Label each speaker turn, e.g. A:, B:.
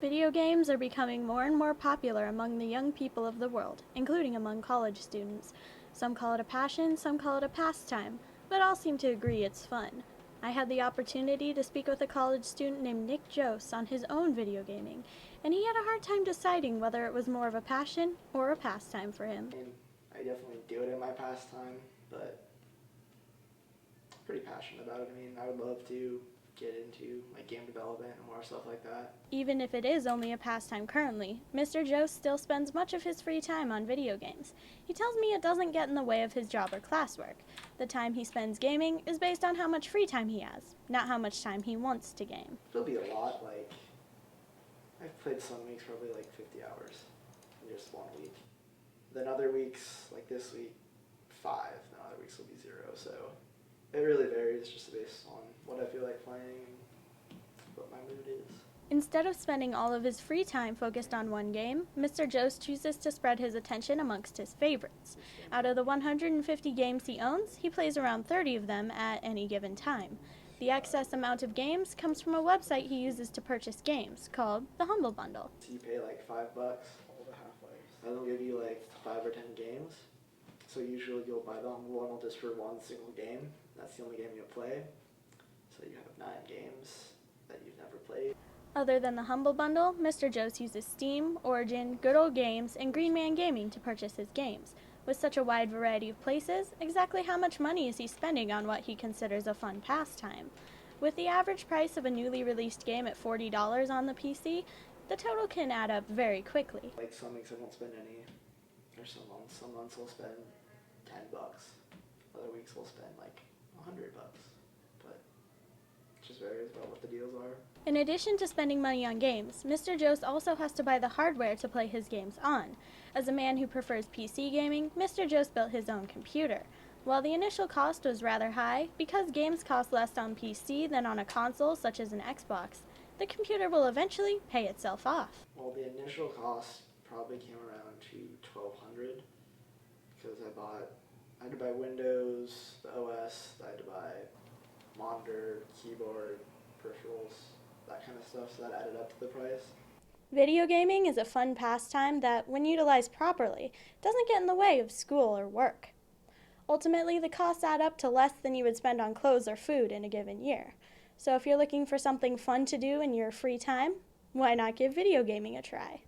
A: Video games are becoming more and more popular among the young people of the world, including among college students. Some call it a passion, some call it a pastime, but all seem to agree it's fun. I had the opportunity to speak with a college student named Nick Jose on his own video gaming, and he had a hard time deciding whether it was more of a passion or a pastime for him.
B: I definitely do it in my pastime, but I'm pretty passionate about it. I would love to get into game development and more stuff like that.
A: Even if it is only a pastime currently, Mr. Jose still spends much of his free time on video games. He tells me it doesn't get in the way of his job or classwork. The time he spends gaming is based on how much free time he has, not how much time he wants to game.
B: It'll be a lot. I've played some weeks probably 50 hours in just 1 week. Then other weeks, like this week, 5. Then other weeks will be 0. So it really varies just based on what I feel like playing and what my mood is.
A: Instead of spending all of his free time focused on one game, Mr. Jose chooses to spread his attention amongst his favorites. Out of the 150 games he owns, he plays around 30 of them at any given time. The excess amount of games comes from a website he uses to purchase games, called the Humble Bundle.
B: So you pay $5, and they'll give you 5 or 10 games. So usually you'll buy the Humble Bundle just for one single game. That's the only game you'll play. So you have 9 games that you've never played.
A: Other than the Humble Bundle, Mr. Jose uses Steam, Origin, Good Old Games, and Green Man Gaming to purchase his games. With such a wide variety of places, exactly how much money is he spending on what he considers a fun pastime? With the average price of a newly released game at $40 on the PC, the total can add up very quickly.
B: Some weeks I won't spend any. There's some months I'll spend $10. Other weeks I'll spend $100. But it just varies about what the deals are.
A: In addition to spending money on games, Mr. Jose also has to buy the hardware to play his games on. As a man who prefers PC gaming, Mr. Jose built his own computer. While the initial cost was rather high, because games cost less on PC than on a console such as an Xbox, the computer will eventually pay itself off.
B: Well, the initial cost probably came around to $1,200 because I had to buy Windows, the OS, I had to buy monitor, keyboard, peripherals, that kind of stuff, so that added up to the price.
A: Video gaming is a fun pastime that, when utilized properly, doesn't get in the way of school or work. Ultimately, the costs add up to less than you would spend on clothes or food in a given year. So if you're looking for something fun to do in your free time, why not give video gaming a try?